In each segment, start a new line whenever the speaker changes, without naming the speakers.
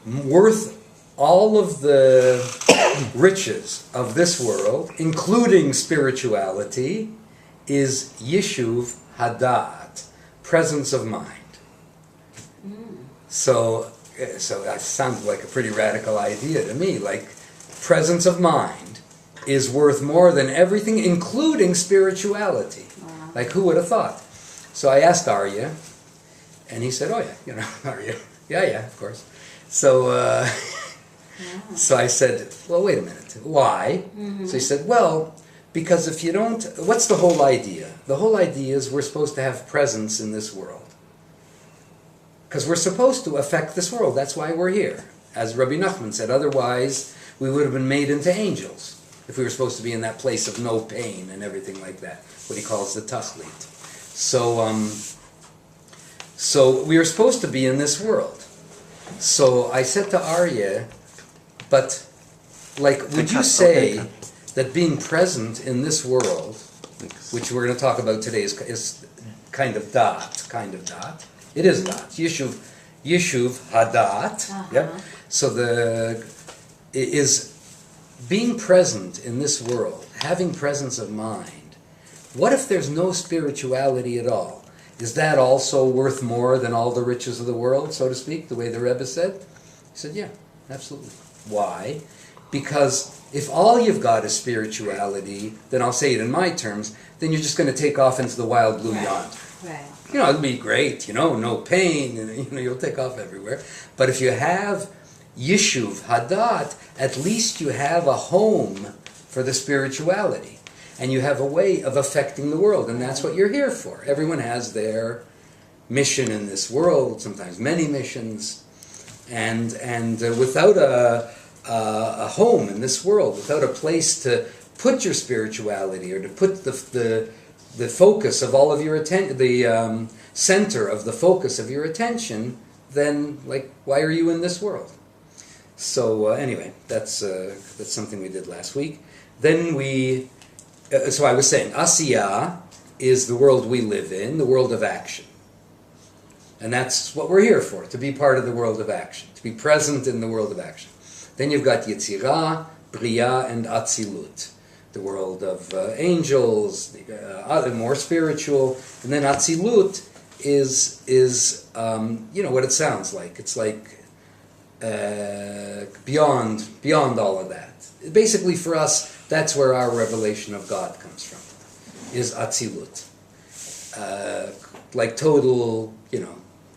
worth all of the riches of this world, including spirituality, is Yishuv Hadat, presence of mind. So that sounds like a pretty radical idea to me. Like, presence of mind is worth more than everything, including spirituality.
Wow.
Like, who would have thought? So I asked Arya, and he said, "Oh yeah, Arya, yeah, of course." So, so I said, "Well, wait a minute. Why?"
Mm-hmm.
So he said, "Well, because if you don't, what's the whole idea? The whole idea is we're supposed to have presence in this world. Because we're supposed to affect this world. That's why we're here. As Rabbi Nachman said, otherwise we would have been made into angels if we were supposed to be in that place of no pain and everything like that, what he calls the tachlit. So we are supposed to be in this world. So I said to Arya, but like, would you say that being present in this world, which we're going to talk about today, is kind of dot. It is dot. Yishuv hadat. Yep. So is being present in this world, having presence of mind. What if there's no spirituality at all? Is that also worth more than all the riches of the world, so to speak, the way the Rebbe said? He said, yeah, absolutely. Why? Because if all you've got is spirituality, then I'll say it in my terms, then you're just going to take off into the wild blue yonder.
Right.
It'll be great, no pain, you'll take off everywhere. But if you have Yishuv Hadat, at least you have a home for the spirituality. And you have a way of affecting the world, and that's what you're here for. Everyone has their mission in this world, sometimes many missions. And without a home in this world, without a place to put your spirituality, or to put the focus of all of your attention, the center of the focus of your attention, then, why are you in this world? So anyway, that's something we did last week. Then so I was saying, Asiyah is the world we live in, the world of action. And that's what we're here for, to be part of the world of action, to be present in the world of action. Then you've got Yetzirah, Bria, and Atzilut, the world of angels, more spiritual. And then Atzilut is what it sounds like. It's like beyond all of that. Basically, for us, that's where our revelation of God comes from, is Atzilut. Like total,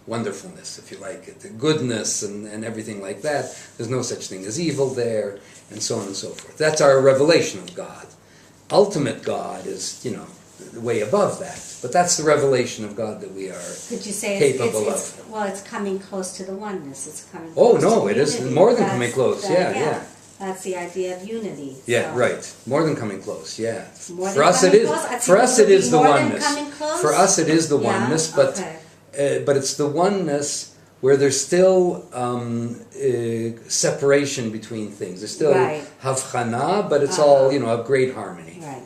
wonderfulness, if you like it, the goodness and everything like that. There's no such thing as evil there, and so on and so forth. That's our revelation of God. Ultimate God is, way above that. But that's the revelation of God that we are capable of.
Well, it's coming close to the oneness. It's coming
close
to
it is more than coming close. Yeah.
That's the idea of unity.
Yeah, right. More than coming close. Yeah.
For us, it
is the oneness. For us, it is the oneness, but it's the oneness where there's still separation between things. There's still havchana, but it's all of great harmony.
Right.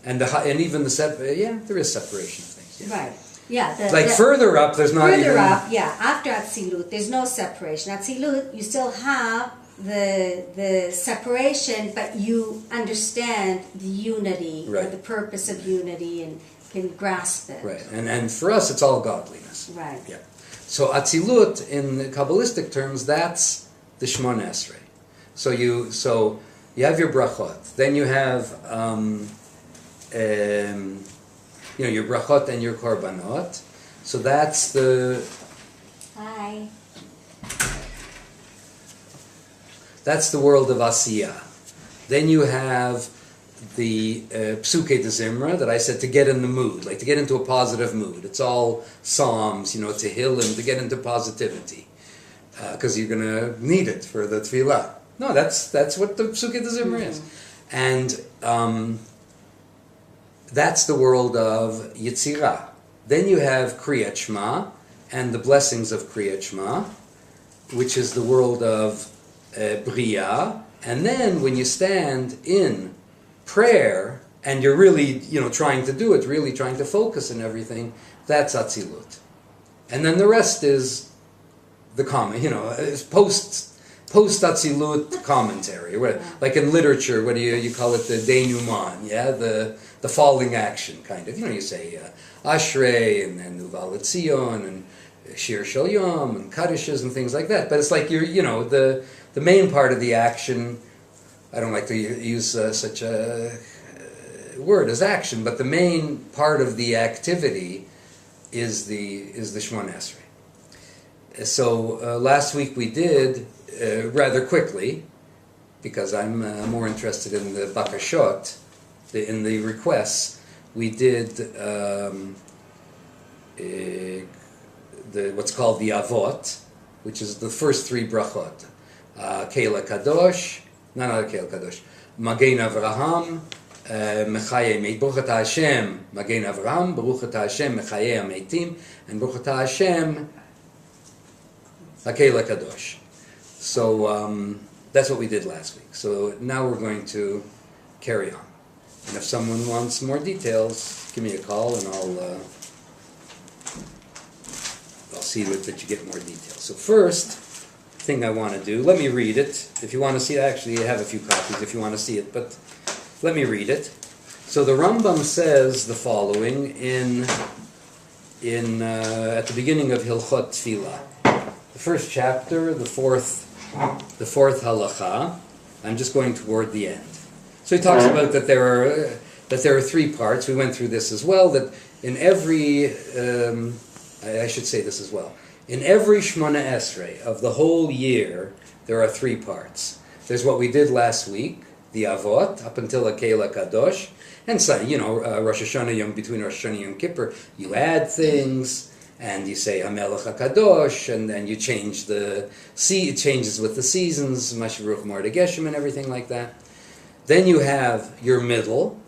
And even there is separation of things. Yeah.
Right. Yeah.
Further up, there's not
further up. Yeah. After Atzilut, there's no separation. Atzilut, you still have the separation, but you understand the unity, or the purpose of unity, and can grasp it.
Right. And for us, it's all godliness.
Right.
Yeah. So Atzilut, in the Kabbalistic terms, that's the Shemona Esrei. So you have your brachot, then you have your brachot and your korbanot. So that's the.
Hi.
That's the world of Asiyah. Then you have the Psuke de Zimra that I said to get in the mood, like to get into a positive mood. It's all Psalms, Tehillim, to get into positivity. Because you're going to need it for the Tefillah. No, that's what the Psuke de Zimra is. And that's the world of Yetzirah. Then you have Kriyat Shema and the blessings of Kriyat Shema, which is the world of Bria. And then when you stand in prayer and you're really, trying to do it, really trying to focus and everything, that's Atzilut. And then the rest is the common, is post-Atzilut commentary. Like in literature, what do you call it? The denouement, yeah? The falling action, kind of. You say Ashrei, and then Uval Etzion, and Shir Shel Yom, and Kadishes, and things like that. But it's like the main part of the action. I don't like to use such a word as action, but the main part of the activity is the Shemona Esrei. So last week we did rather quickly, because I'm more interested in the bakashot, in the requests. We did what's called the avot, which is the first three brachot. Keila Kadosh, not Keila Kadosh, Magen Avraham, Mechaye Meit, Baruch Ata Hashem, Magen Avraham, Baruch Ata Hashem, Mechaye Meitim, and Baruch Ata Hashem, Keila Kadosh. So that's what we did last week. So now we're going to carry on. And if someone wants more details, give me a call and I'll see that you get more details. So first thing I want to do, let me read it. If you want to see it, actually I have a few copies if you want to see it, but let me read it. So the Rambam says the following at the beginning of Hilchot Tefillah. The first chapter, the fourth halacha. I'm just going toward the end. So he talks about that there are three parts. We went through this as well. That in every, I should say this as well. In every Shemona Esrei of the whole year, there are three parts. There's what we did last week, the Avot, up until Keila Kadosh, and so Rosh Hashanah between Rosh Hashanah and Yom Kippur, you add things. And you say Hamelech HaKadosh, and then you change it changes with the seasons, Mashiach Mordei Geshem and everything like that. Then you have your middle,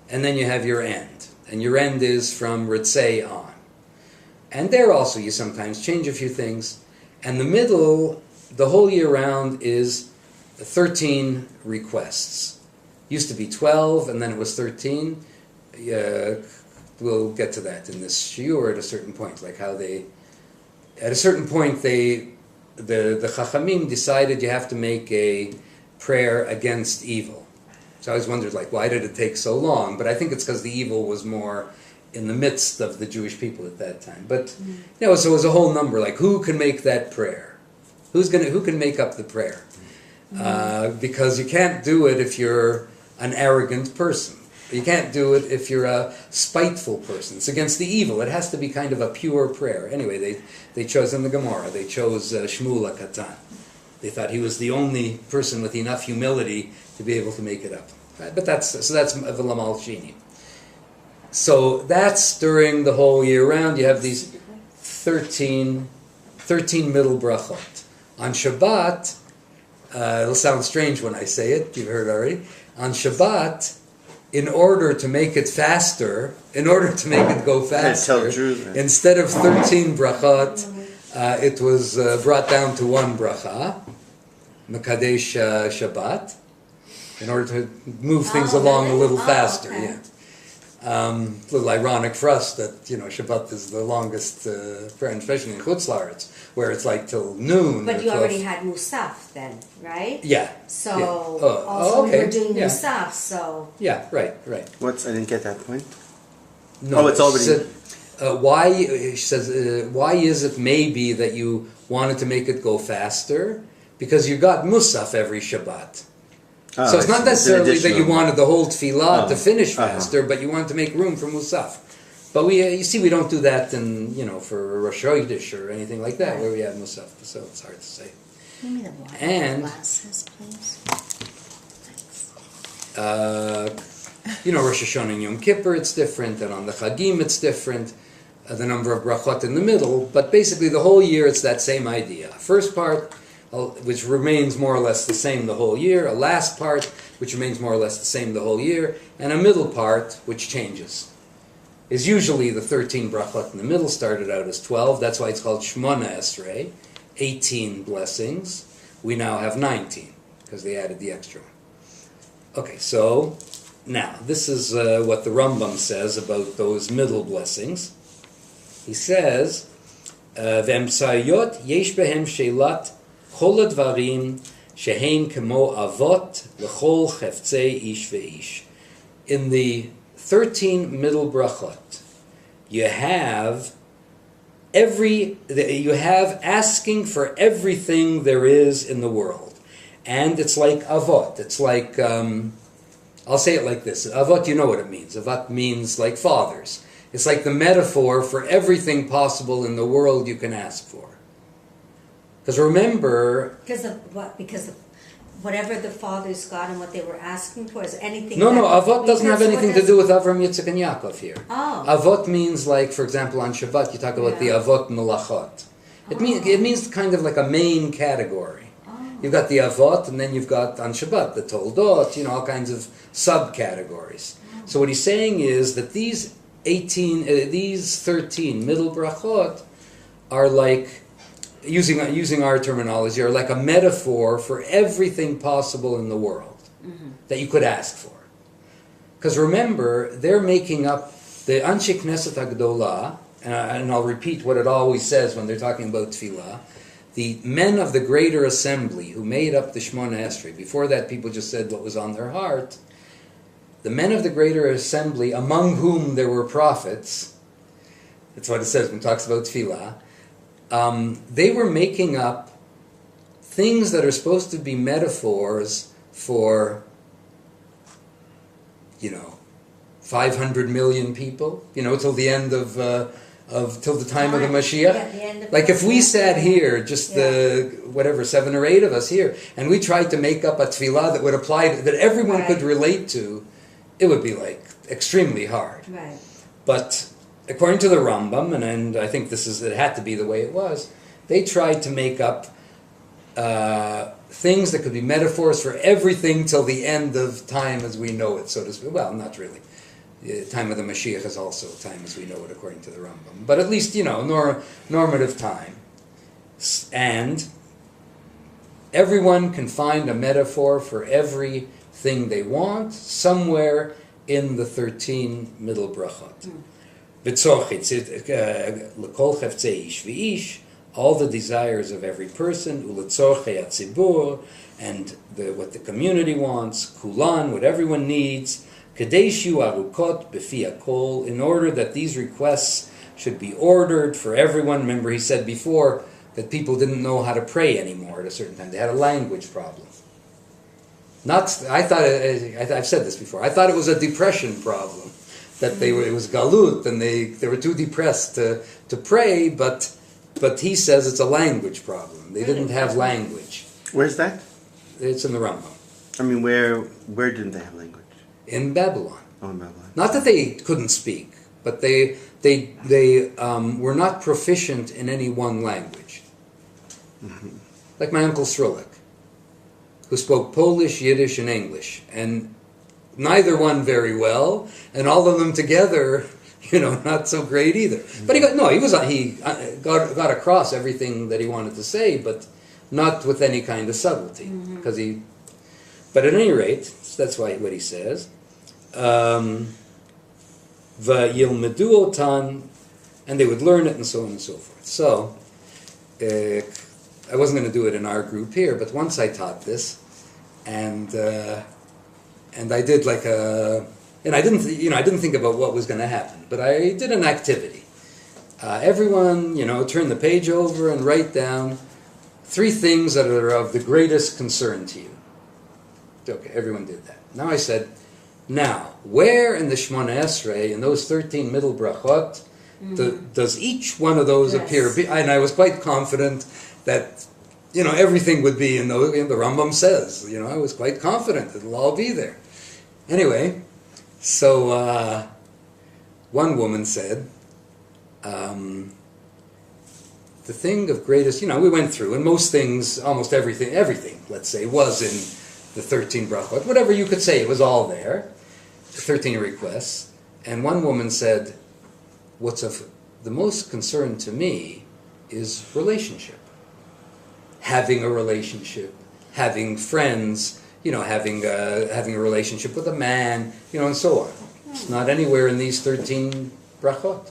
and then you have your end. And your end is from Ritzei on. And there also you sometimes change a few things. And the middle, the whole year round, is 13 requests. Used to be 12, and then it was 13. We'll get to that in this shiur at a certain point, like how the Chachamim decided you have to make a prayer against evil. So I always wondered, why did it take so long? But I think it's because the evil was more in the midst of the Jewish people at that time. But so it was a whole number, who can make that prayer? Who can make up the prayer? Because you can't do it if you're an arrogant person. You can't do it if you're a spiteful person. It's against the evil. It has to be kind of a pure prayer. Anyway, they chose in the Gemara. They chose Shmuel HaKatan. They thought he was the only person with enough humility to be able to make it up. Right? But that's V'lamal Shini. So that's during the whole year round. You have these 13 middle brachot. On Shabbat, it'll sound strange when I say it. You've heard already. On Shabbat, in order to make it faster, in order to make it go faster, instead of 13 brachot, it was brought down to one bracha, Mekadesh Shabbat, in order to move things along a little faster. Okay. Yeah. A little ironic for us that Shabbat is the longest prayer, especially in Chutz La'aretz, where it's till noon.
But you already had Musaf then, right?
Yeah.
So
yeah.
we were doing Musaf. So
yeah, right.
I didn't get that point.
No,
it's already.
She says, why is it maybe that you wanted to make it go faster? Because you got Musaf every Shabbat. So it's not necessarily that you wanted the whole tefillah to finish faster, but you wanted to make room for Musaf. But you see, we don't do that for Rosh Hashanah or anything like that, where we have Musaf. So it's hard to say.
Give me the water glasses, please.
Rosh Hashanah and Yom Kippur, it's different, and on the Chagim, it's different. The number of brachot in the middle, but basically the whole year, it's that same idea. First part, which remains more or less the same the whole year, a last part, which remains more or less the same the whole year, and a middle part, which changes. Is usually the 13 brachot in the middle, started out as 12, that's why it's called Shemona Esrei, 18 blessings. We now have 19, because they added the extra one. Okay, so now, this is what the Rambam says about those middle blessings. He says, V'emtsayot yesh behem shelat Chol advarim Shehem kemo avot l'chol cheftzei ish ve'ish. In the 13 middle brachot, you have asking for everything there is in the world. And it's like avot. It's like, I'll say it like this. Avot, you know what it means. Avot means like fathers. It's like the metaphor for everything possible in the world you can ask for. Because remember...
Because of what? Because of whatever the fathers got and what they were asking for? Is anything...
No, Avot doesn't have anything to do with Avram, Yitzchak, and Yaakov here.
Oh.
Avot means like, for example, on Shabbat, you talk about the Avot Melachot. It means kind of like a main category. You've got the Avot, and then you've got on Shabbat the Toldot, all kinds of subcategories. So what he's saying is that these 13 middle brachot are like, using our terminology, are like a metaphor for everything possible in the world that you could ask for. Because remember, they're making up the Anshe Knesset HaGdolah, and I'll repeat what it always says when they're talking about tefillah. The men of the greater assembly who made up the Shemona Esrei, before that people just said what was on their heart, the men of the greater assembly, among whom there were prophets, that's what it says when it talks about tefillah, they were making up things that are supposed to be metaphors for, 500 million people, till the end of till the time of the Mashiach. Like if we sat here, just the 7 or 8 of us here, and we tried to make up a tefillah that would apply that everyone could relate to, it would be like extremely hard.
Right.
But according to the Rambam, and I think it had to be the way it was, they tried to make up things that could be metaphors for everything till the end of time as we know it, so to speak. Well, not really. The time of the Mashiach is also time as we know it according to the Rambam. But at least, normative time. And everyone can find a metaphor for everything they want somewhere in the 13 middle brachot. L'kol cheftzei ish v'ish, all the desires of every person, u'letzorchei hatzibur, and what the community wants, kulan, what everyone needs, kadeshu arukot b'fi hakol, in order that these requests should be ordered for everyone. Remember, he said before that people didn't know how to pray anymore at a certain time. They had a language problem. I've said this before, I thought it was a depression problem, that it was galut, and they were too depressed to pray, but he says it's a language problem. They didn't have language.
Where's that?
It's in the Rambam.
I mean, where didn't they have language?
In Babylon.
Oh, in Babylon.
Not that they couldn't speak, but they were not proficient in any one language. Mm-hmm. Like my uncle Srulik, who spoke Polish, Yiddish, and English, and neither one very well, and all of them together, not so great either. But he got across everything that he wanted to say, but not with any kind of subtlety, But at any rate, that's what he says. V'yilmedu otan, and they would learn it, and so on and so forth. So, I wasn't going to do it in our group here, but once I taught this, and I did and I didn't think about what was going to happen, but I did an activity. Everyone, turn the page over and write down 3 things that are of the greatest concern to you. Okay, everyone did that. Now I said, where in the Shemona Esrei, in those 13 middle brachot, does each one of those appear? And I was quite confident that, everything would be in the Rambam says. I was quite confident it'll all be there. Anyway, so one woman said, the thing of greatest, we went through, and most things, almost everything, let's say, was in the 13 brachot. Whatever you could say, it was all there. 13 requests. And one woman said, what's of the most concern to me is relationship. Having a relationship, having friends, having a relationship with a man, and so on. It's not anywhere in these 13 brachot.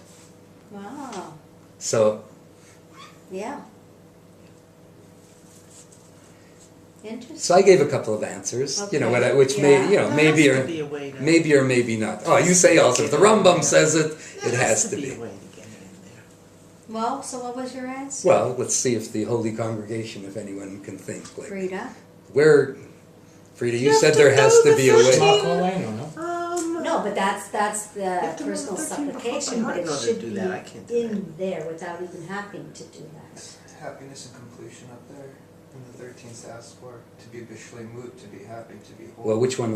Wow.
So,
yeah. Interesting.
So I gave a couple of answers,
Okay.
which
Yeah.
maybe
There has
or
to be a way to-
maybe or maybe not. Oh, you say also if the Rambam says it, it
There
has to
be
be.
a way to get it in there.
Well, so what was your answer?
Well, let's see if the Holy Congregation, if anyone can think like
Frida?
where. Frida, you
You
said
have to
there has
know
to
the
be a way.
13.
No, but that's the
have to know
personal
the 13
supplication,
before
but it
I know to
should
do
be
that. I can't do
in there without even having to do that.
Happiness and completion up there in the 13th ask for to be bishly moved, to be happy, to be whole.
Well, which one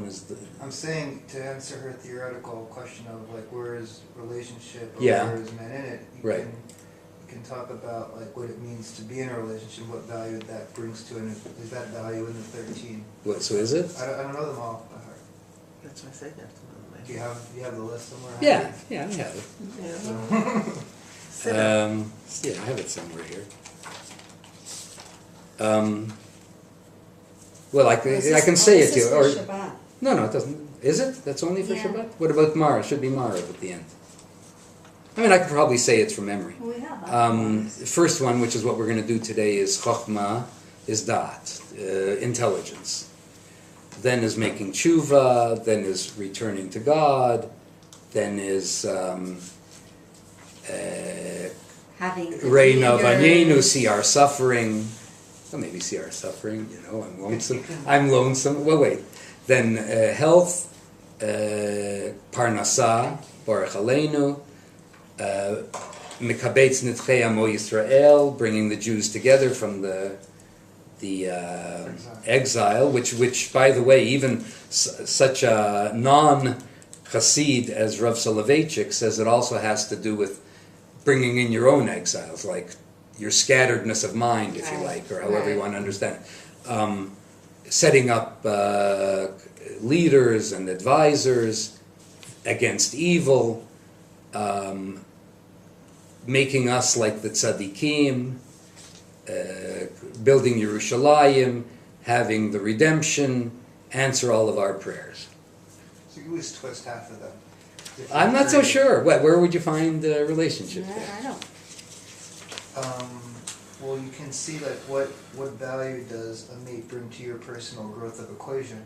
is the?
I'm saying to answer her theoretical question of like where is relationship or
Yeah.
where is man in it,
Right.
You can talk about like what it means to be in a relationship, what value that brings to, and is that value in the 13?
What? So is it?
I don't know them all by heart.
That's why I said that's another way.
Do you have the list somewhere?
Yeah, I have it.
Yeah. Sit up.
Yeah, I have it somewhere here. Well, I can say it to you. Or, no, it doesn't. Is it? That's only for
Yeah.
Shabbat? What about Mara? It should be Mara at the end. I mean, I could probably say it from memory.
We have
The first one, which is what we're going to do today, is Chokhmah, is Da'at, intelligence. Then is making tshuva, then is returning to God, then is
having
Reina
leaders.
Vanyenu, see our suffering. Well, maybe see our suffering, I'm lonesome. I'm lonesome. Well, wait. Then health, Parnasa, Baruch Aleinu, Mikabetz Nitchei Amo Yisrael, bringing the Jews together from the exile, which, by the way, even such a non-Chassid as Rav Soloveitchik says it also has to do with bringing in your own exiles, like your scatteredness of mind, if you like, or however you want to understand it. Setting up leaders and advisors against evil, making us like the tzaddikim, building Yerushalayim, having the redemption, answer all of our prayers.
So you always twist half of them.
I'm not so sure. Where would you find the relationship
Yeah,
there?
I don't.
Well, you can see like what value does a mate bring to your personal growth of equation?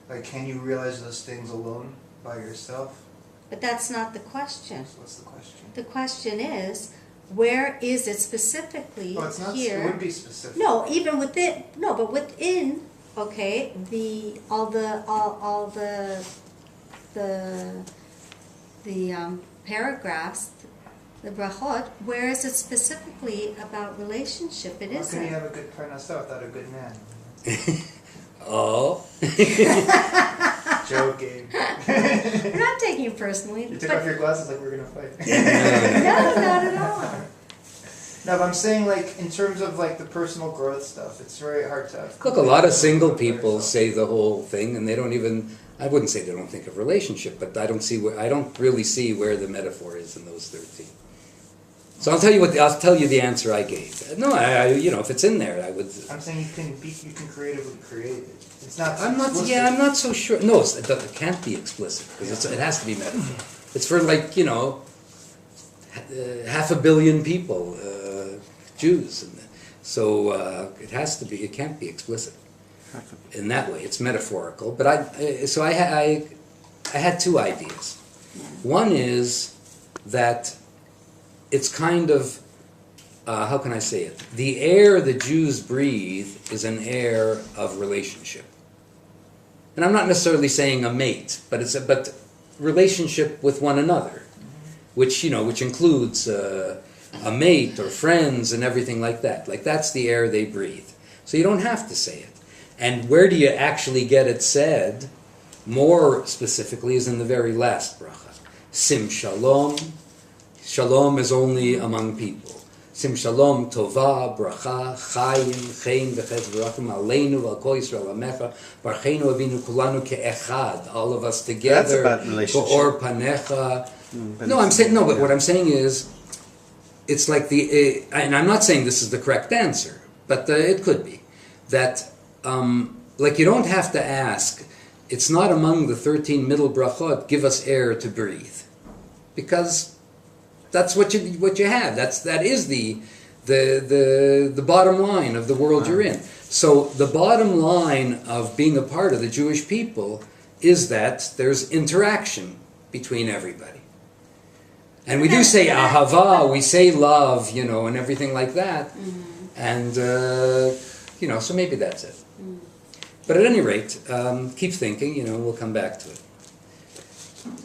Like, can you realize those things alone by yourself?
But that's not the question.
So what's the question?
The question is, where is it specifically
Well, it's not.
here?
It would be specific.
No, even within. No, but within. Okay, all the paragraphs, the brachot. Where is it specifically about relationship? It
How
isn't.
can you have a good parnasa without a good man?
Oh.
Joking.
We're not taking it personally.
You took
but
off your glasses like we were gonna fight.
no, not at all.
No, but I'm saying like in terms of like the personal growth stuff, it's very hard to.
Look, a lot of single people say the whole thing, and they don't even. I wouldn't say they don't think of relationship, but I don't really see where the metaphor is in those 13. So I'll tell you the answer I gave. No, if it's in there, I would.
I'm saying you can creatively create it. It's not.
I'm not.
explicit.
Yeah, I'm not so sure. No, it can't be explicit because it has to be metaphor. It's for like 500 million people, Jews, and so it has to be. It can't be explicit in that way. It's metaphorical. But I had two ideas. One is that it's kind of how can I say it? The air the Jews breathe is an air of relationship. And I'm not necessarily saying a mate, but relationship with one another, which includes a mate or friends and everything like that. Like that's the air they breathe. So you don't have to say it. And where do you actually get it said? More specifically is in the very last bracha. Sim shalom. Shalom is only among people. Sim shalom tova bracha chayim chein v'chez v'rachim aleinu v'al kol Yisrael amecha barcheinu avinu kulanu ke'echad. All of us together.
That's about relationship.
Or panecha. No, I'm saying no. But what I'm saying is, it's like and I'm not saying this is the correct answer, but it could be that. Like you don't have to ask. It's not among the 13 middle brachot. Give us air to breathe, because that's what you have. That is the the bottom line of the world you're in. So the bottom line of being a part of the Jewish people is that there's interaction between everybody. And we do say ahava, we say love, and everything like that. And, so maybe that's it. But at any rate, keep thinking, we'll come back to it.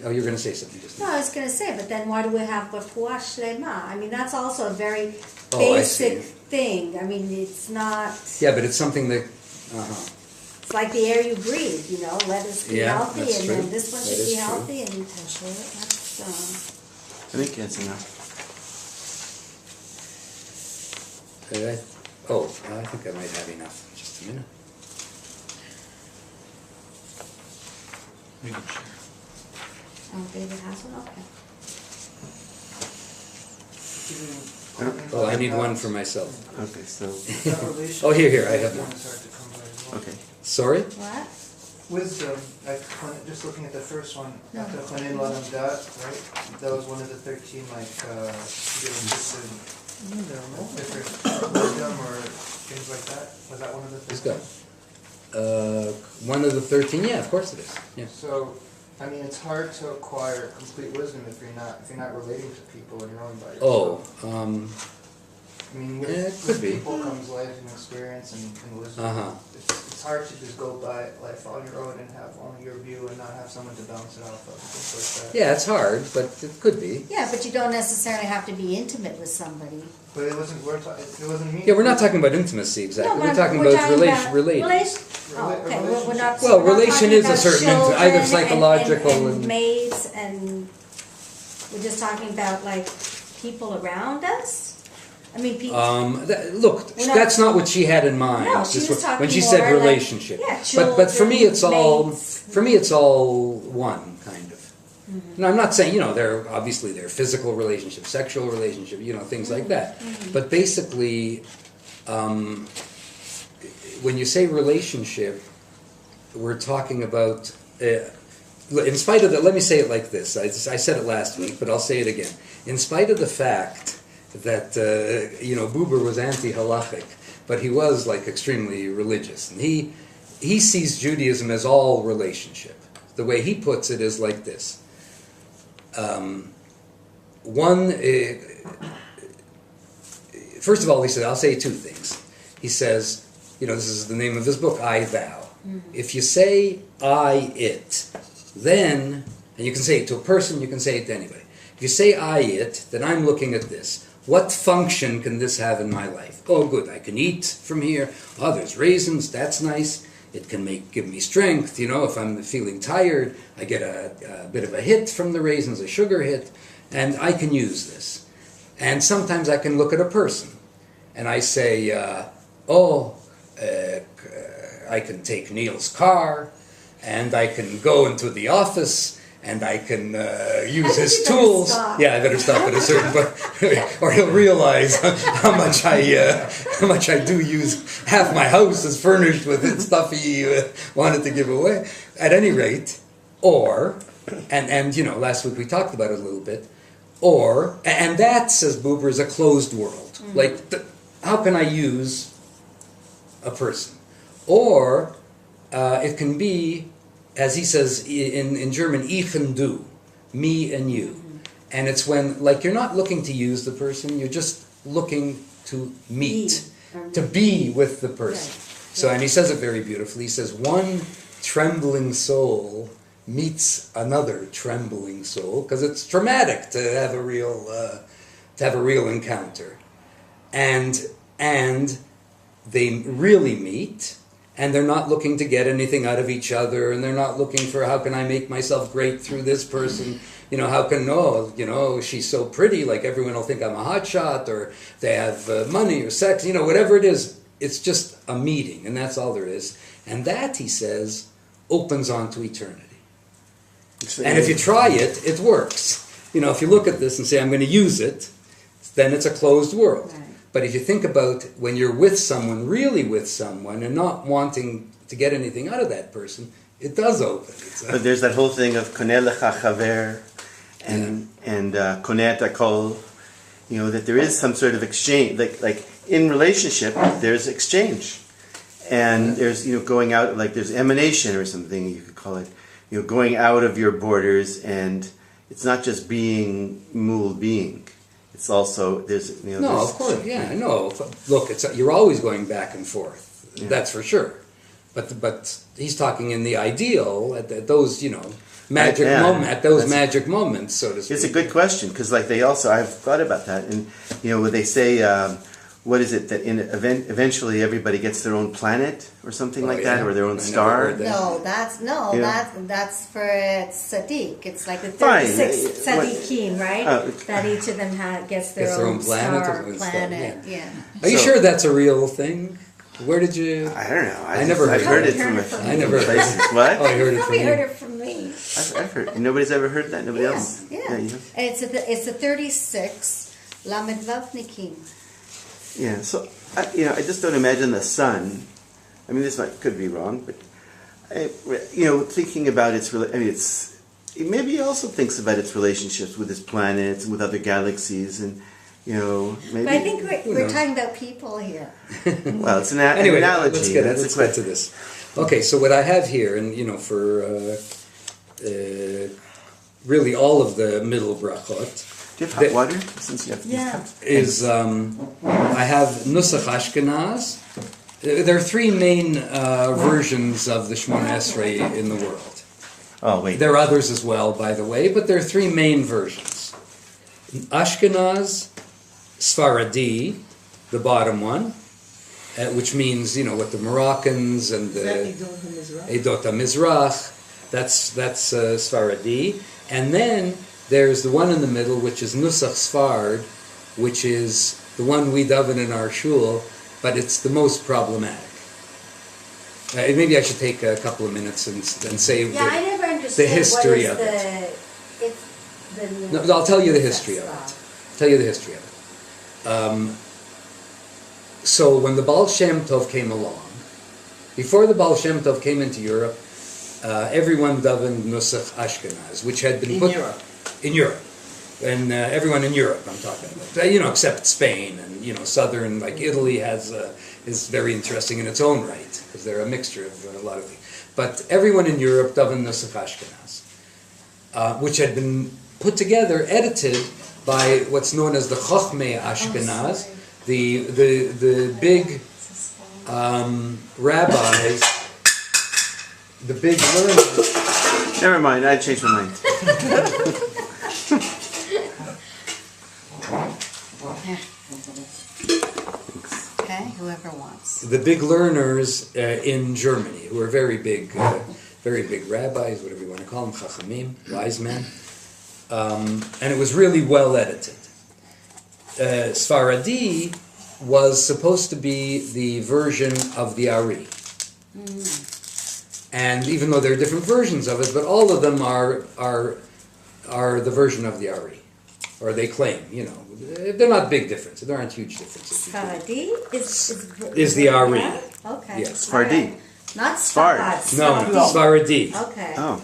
Oh, you're going to say something just now.
No, I was going to say, but then why do we have refuah shlema? I mean, that's also a very
Oh, I
basic
see.
thing. I mean, it's not...
Yeah, but it's something that...
It's like the air you breathe, let us be
Yeah,
healthy,
that's
and
true.
then this one
That
should
is
be
true.
healthy, and that's...
I think that's enough.
I think I might have enough. Just a minute.
We can share.
Oh, David has one? Okay.
Oh, I need one for myself.
Okay, so,
Oh, here, I have one.
okay.
Sorry?
What?
Wisdom, just looking at the first one,
No.
the Chonin Ladam Dat, right? That was one of the 13, different wisdom or things like that. Was that one of the 13?
Let's go. One of the 13, yeah, of course it is. Yeah.
So, it's hard to acquire complete wisdom if you're not relating to people and you're only by yourself.
Yeah, it could
with
be.
people comes life and experience and wisdom.
Uh-huh.
It's hard to just go by life on your own and have only your view and not have someone to bounce it off of and things like that.
Yeah, it's hard, but it could be.
Yeah, but you don't necessarily have to be intimate with somebody.
But it wasn't me.
Yeah, we're not talking about intimacy exactly.
No,
we're
but
talking
we're
about
talking about
relating.
Oh, okay. We're not.
Well,
we're not
relation
talking
is a
about
certain
children
either psychological
and
and-
maids, and we're just talking about people around us. I mean, people.
Look,
We're not-
that's not what she had in mind.
No, she
This
was talking
when she
more
said
like,
relationship.
yeah,
but for me, it's all
maids.
one kind of. No, I'm not saying there are physical relationships, sexual relationships, things like that. But basically, when you say relationship, we're talking about. In spite of that, let me say it like this. I said it last week, but I'll say it again. In spite of the fact that Buber was anti-halachic, but he was extremely religious, and he sees Judaism as all relationship. The way he puts it is like this. First of all, he said, I'll say two things. He says, this is the name of his book, I Thou. If you say I, it, then, and you can say it to a person, you can say it to anybody. If you say I, it, then I'm looking at this. What function can this have in my life? Oh, good, I can eat from here. Oh, there's raisins, that's nice. It can give me strength. If I'm feeling tired, I get a bit of a hit from the raisins, a sugar hit, and I can use this. And sometimes I can look at a person, and I say, I can take Neil's car, and I can go into the office, and I can use his tools. Yeah, I better stop at a certain point, or he'll realize how much I do use. Half my house is furnished with stuff he wanted to give away. At any rate, and last week we talked about it a little bit. And that, says Buber, is a closed world. How can I use a person? Or it can be, as he says in German, ich und du, me and you. And it's when, you're not looking to use the person, you're just looking to meet, to be with the person.
Right.
So, and he says it very beautifully. He says, one trembling soul meets another trembling soul, because it's traumatic to have a real encounter. And they really meet, and they're not looking to get anything out of each other, and they're not looking for how can I make myself great through this person. How can, she's so pretty, everyone will think I'm a hotshot, or they have money or sex, whatever it is. It's just a meeting, and that's all there is. And that, he says, opens onto eternity. And if you try it, it works. If you look at this and say, I'm going to use it, then it's a closed world.
Right.
But if you think about when you're with someone, really with someone, and not wanting to get anything out of that person, it does open.
But there's that whole thing of koneh lecha chaver and koneh et hakol, that there is some sort of exchange, like in relationship, there's exchange, and there's going out, like there's emanation or something you could call it, going out of your borders, and it's not just being mul being. It's also there's
No,
there's,
of course, yeah, no. Look, you're always going back and forth.
Yeah.
That's for sure. But he's talking in the ideal at those magic at those magic moments, so to speak.
It's a good question because I've thought about that, and when they say what is it that eventually everybody gets their own planet or something like that, or their own star.
No, that's for tzaddik. It's like the 36 tzaddikim, right? That each of them gets their own planet. Yeah.
Are you sure that's a real thing? Where did you?
I don't know.
I never
heard it from
I never heard it.
What?
Oh, I heard it from you.
heard it from me.
I've heard. Nobody's ever heard that. Nobody else.
Yeah. And it's a 36 lamed vav nikim.
Yeah. So I just don't imagine the sun. I mean, could be wrong, but thinking about maybe he also thinks about its relationships with his planets and with other galaxies and. Maybe.
But I think we're talking about people here.
Well, it's an
anyway,
analogy.
Let's get to this. Okay, so what I have here, and for really all of the middle brachot.
Do you have hot water? Since you have
is I have Nusach Ashkenaz. There are three main versions of the Shemona Esrei in the world.
Oh wait,
there are others as well, by the way, but there are three main versions: Ashkenaz, Sfaradi, the bottom one, which means what the Moroccans and the Edot HaMizrach. That's Sfaradi, and then there's the one in the middle, which is Nusach Sfard, which is the one we daven in our shul, but it's the most problematic. Maybe I should take a couple of minutes and say
I never understood
the history of it. No, I'll tell you the history of it. So when the Baal Shem Tov came along, before the Baal Shem Tov came into Europe, everyone davened Nusach Ashkenaz, which had been put in Europe, and everyone in Europe I'm talking about, except Spain and southern, like Italy is very interesting in its own right because they're a mixture of a lot of things. But everyone in Europe davened Nusach Ashkenaz, which had been put together, edited by what's known as the Chochmei Ashkenaz, the big rabbis, the big learners.
Never mind, I changed my mind.
Okay, whoever wants.
The big learners in Germany, who are very big rabbis, whatever you want to call them, chachamim, wise men. And it was really well edited. Sfaradi was supposed to be the version of the Ari. And even though there are different versions of it, but all of them are the version of the Ari. Or they claim, they're not big differences. There aren't huge differences.
Sfaradi
is the Ari.
Okay.
Yes.
Sfardi.
Not Sfard.
No, Sfaradi.
Okay.
Oh.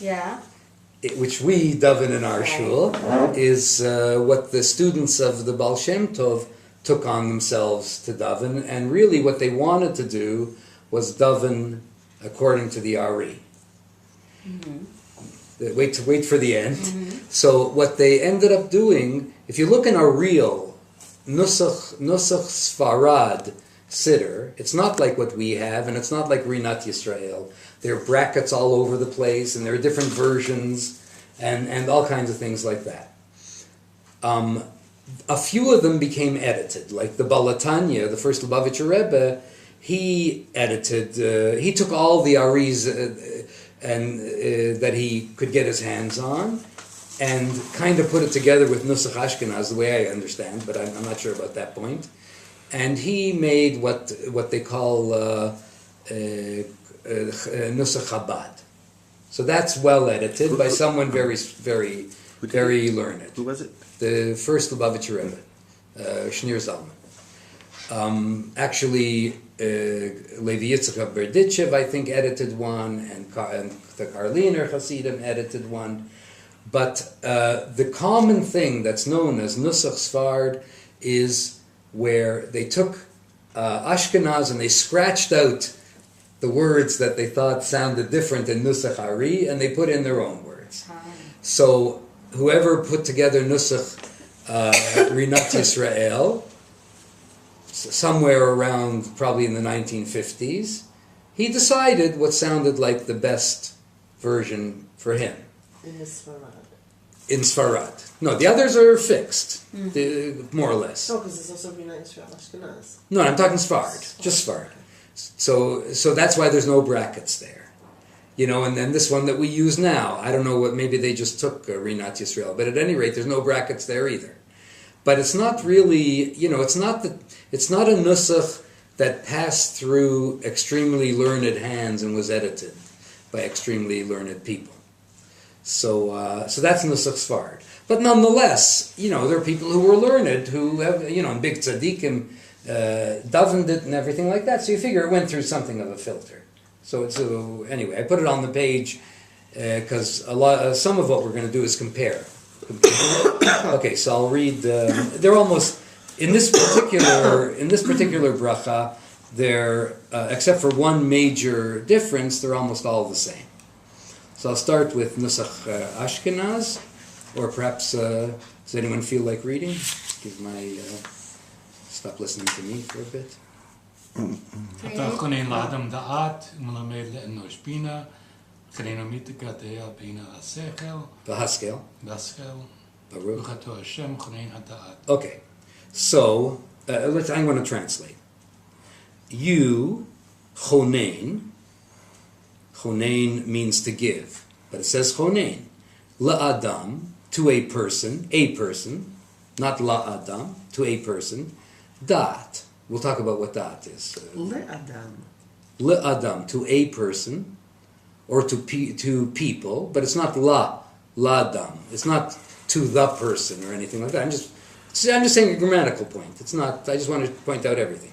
Yeah.
Sfard, which we daven in our shul, is what the students of the Baal Shem Tov took on themselves to daven, and really what they wanted to do was daven according to the Ari. Mm-hmm. Wait for the end. Mm-hmm. So what they ended up doing, if you look in our real Nusach Sfarad Siddur, it's not like what we have, and it's not like Rinat Yisrael. There are brackets all over the place, and there are different versions, and all kinds of things like that. A few of them became edited, like the Balatanya, the first Lubavitcher Rebbe. He edited. He took all the Aris that he could get his hands on, and kind of put it together with Nusach Ashkenaz, the way I understand, but I'm not sure about that point. And he made what they call Nusach Chabad. So that's well edited by someone very, very, very learned.
Who was it?
The first Lubavitcher Rebbe, Shneur Zalman. Actually, Levi Yitzchak Berditchev, I think, edited one, and the Karliner Hasidim edited one. But the common thing that's known as Nusach Sfard is where they took Ashkenaz and they scratched out the words that they thought sounded different in Nusach Ari, and they put in their own words. So whoever put together Nusach Rinat Yisrael, somewhere around probably in the 1950s, he decided what sounded like the best version for him.
In the Sfarad.
In Sfarad. No, the others are fixed, more or less.
No, because it's also Rina Israel Ashkenaz.
No, I'm talking Sfard, just Sfard. So that's why there's no brackets there. You know, and then this one that we use now, I don't know what, maybe they just took Rinat Yisrael, but at any rate, there's no brackets there either. But it's not really, you know, it's not a nusach that passed through extremely learned hands and was edited by extremely learned people. So that's nusach Sfard. But nonetheless, you know, there are people who were learned who have, you know, and big tzaddikim davened it and everything like that. So you figure it went through something of a filter. So anyway, I put it on the page because some of what we're going to do is compare. Okay, so I'll read. They're almost in this particular bracha. They're except for one major difference, they're almost all the same. So I'll start with Nusach Ashkenaz, or perhaps does anyone feel like reading? Stop listening to me for a bit.
אתה חונן לאדם דעת ומלמד לאנוש בינה, חננו מיתקה דעה בינה השכל,
Bahaskel. Baruch.
וחתו השם חונן הדעת.
Okay, so I'm going to translate. You, chonein means to give, but it says chonein. La'adam, to a person, not la'adam, to a person. Dat, we'll talk about what dat is. Le'adam, to a person, or to people, but it's not la'adam. It's not to the person or anything like that. I'm just saying a grammatical point. It's not. I just want to point out everything.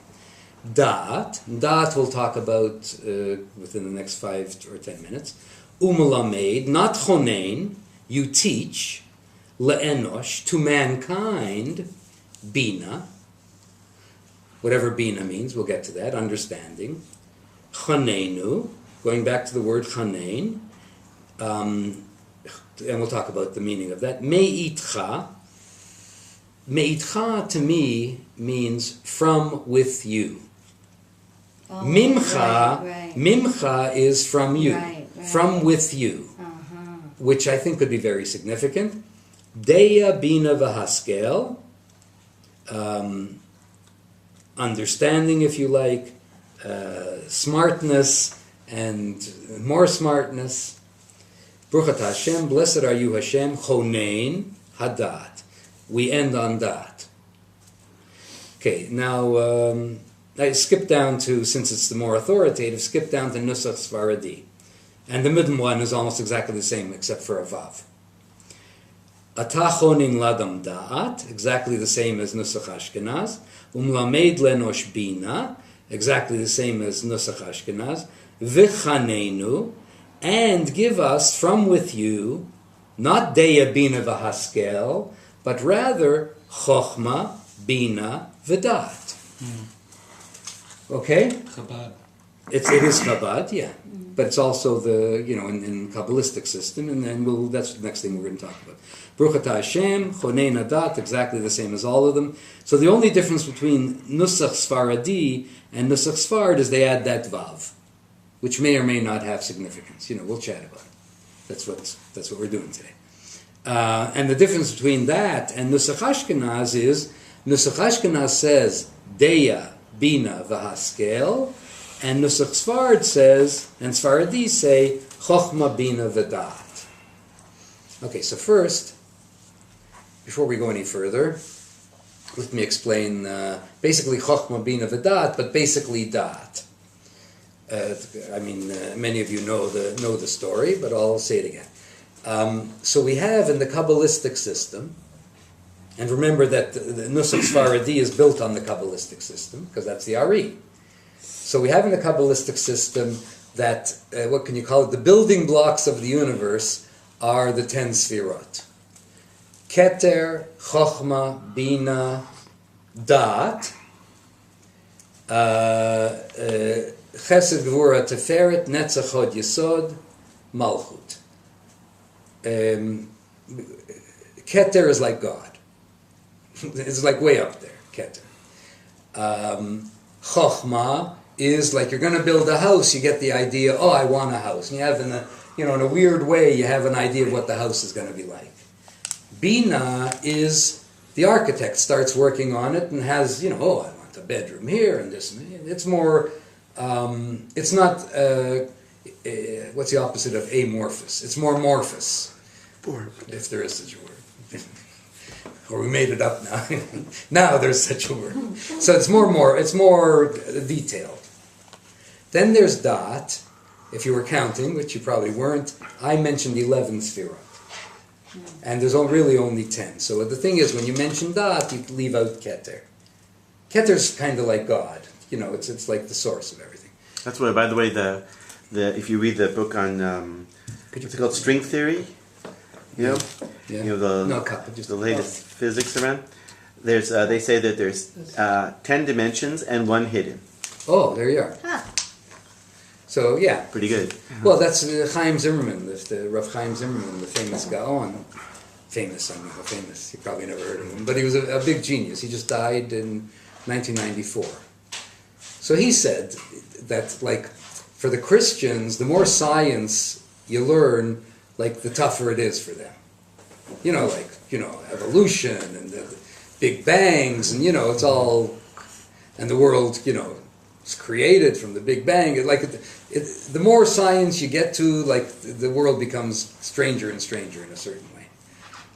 Dat we'll talk about within the next 5 or 10 minutes. Umelamed, not chonein, you teach. Le'enosh, to mankind. Bina, whatever bina means, we'll get to that. Understanding. Chanenu, going back to the word chanein, and we'll talk about the meaning of that. Me'itcha to me means from with you.
Oh,
Mimcha,
right.
Mimcha is from you,
Right.
from with you, which I think could be very significant. Deya bina v'haskel, understanding, if you like, smartness and more smartness. Baruch atah Hashem, blessed are you Hashem, chonein hadat. We end on that. Okay, now I skip down to, since it's the more authoritative, skip down to Nusach Sfaradi. And the middle one is almost exactly the same except for a Vav. Ata chonin ladam da'at, exactly the same as Nusach Ashkenaz. Umlamed lenosh bina, exactly the same as Nusach Ashkenaz. V'chanenu, and give us from with you, not deya bina v'haskel, but rather chochma, bina, v'dat. Okay?
Chabad.
It is Chabad, yeah. But it's also the, in Kabbalistic system, and then that's the next thing we're going to talk about. Baruch atah Hashem, Chonein Hadat, exactly the same as all of them. So the only difference between Nusach Sfaradi and Nusach Sfard is they add that Vav, which may or may not have significance. We'll chat about it. That's what we're doing today. And the difference between that and Nusach Ashkenaz is, Nusach Ashkenaz says, Deya, Bina, V'haskel, and Nusach Sfard says, and Sfaradi say, Chochma, Bina, V'dat. Okay, so first, before we go any further, let me explain basically Chochma, Bina, V'dat, but basically Dat. Many of you know the story, but I'll say it again. So we have in the Kabbalistic system, and remember that the Nusach Sfaradi is built on the Kabbalistic system, because that's the Ari. So we have in the Kabbalistic system that, what can you call it, the building blocks of the universe are the 10 Sfirot. Keter, Chochma, Bina, Dat, Chesed, Gvura, Teferet, Netzach, Hod, Yesod, Malchut. Keter is like God. It's like way up there, Keter. Chochma is like you're going to build a house, you get the idea, oh, I want a house. And you have in a weird way, you have an idea of what the house is going to be like. Bina is the architect starts working on it and has, oh, I want a bedroom here and this. It's more, it's not, what's the opposite of amorphous? It's more amorphous, if there is such a word. Or we made it up now. Now there's such a word. So it's more detailed. Then there's Dat. If you were counting, which you probably weren't, I mentioned 11 Sfirot. And there's really only 10. So the thing is, when you mention Dat, you leave out Keter. Keter's kind of like God. It's like the source of everything.
That's why, by the way, if you read the book on, what's it called, string theory?
Yeah.
The latest physics around. There's they say that there's 10 dimensions and one hidden.
Oh, there you are.
Huh.
So yeah,
pretty good.
Well, that's Chaim Zimmerman, the Rav Chaim Zimmerman, the famous Gaon. Famous, I don't know how famous. You probably never heard of him, but he was a big genius. He just died in 1994. So he said that, like, for the Christians, the more science you learn, like, the tougher it is for them. Evolution and the Big Bangs, and, it's all, and the world, it's created from the Big Bang. The more science you get to, like, the world becomes stranger and stranger in a certain way.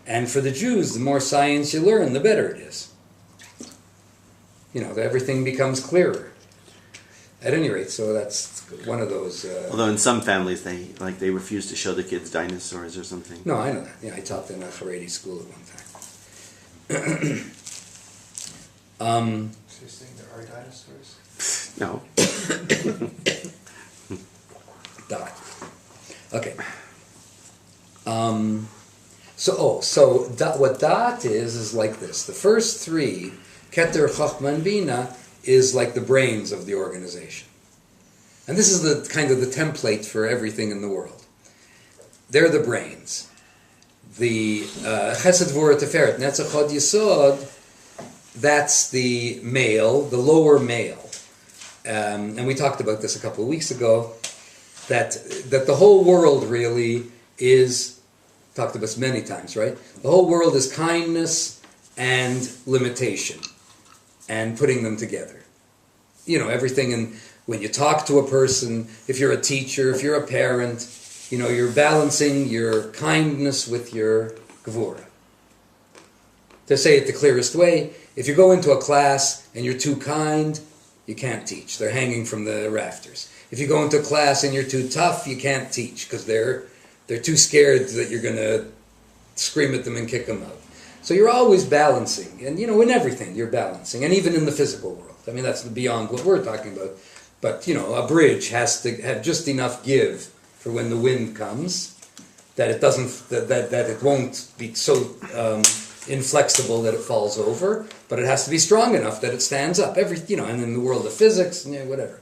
And for the Jews, the more science you learn, the better it is. Everything becomes clearer. At any rate, so that's one of those...
Although in some families, they refuse to show the kids dinosaurs or something.
No, I know that. Yeah, I taught in a Haredi school at one time.
So you're saying there are dinosaurs?
No.
Dot. Okay. What Dat is like this. The first three, Keter, Chochma, and Bina, is like the brains of the organization. And this is the kind of the template for everything in the world. They're the brains. The Chesed, Gvura, Teferet, Netzach, Hod, Yesod, that's the male, the lower male. And we talked about this a couple of weeks ago, that the whole world really is, talked about this many times, right? The whole world is kindness and limitation, and putting them together. Everything, and when you talk to a person, if you're a teacher, if you're a parent, you're balancing your kindness with your gvura. To say it the clearest way, if you go into a class and you're too kind, you can't teach. They're hanging from the rafters. If you go into a class and you're too tough, you can't teach because they're too scared that you're going to scream at them and kick them out. So you're always balancing. And, in everything you're balancing. And even in the physical world. I mean, that's beyond what we're talking about. But, a bridge has to have just enough give for when the wind comes that it doesn't, that it won't be so inflexible that it falls over, but it has to be strong enough that it stands up. And in the world of physics, whatever.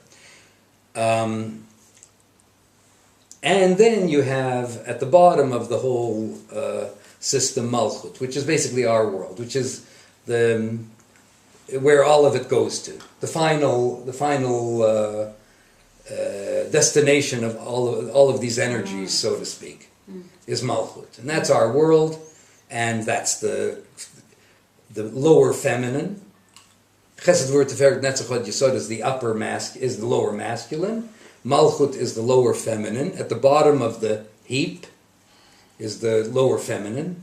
And then you have, at the bottom of the whole system, Malchut, which is basically our world, which is where all of it goes to. The final destination of all of these energies, so to speak, is Malchut. And that's our world, and that's the lower feminine. Chesed, Gvura, Teferet, Netzach, Hod, Yesod is the is the lower masculine. Malchut is the lower feminine. At the bottom of the heap is the lower feminine.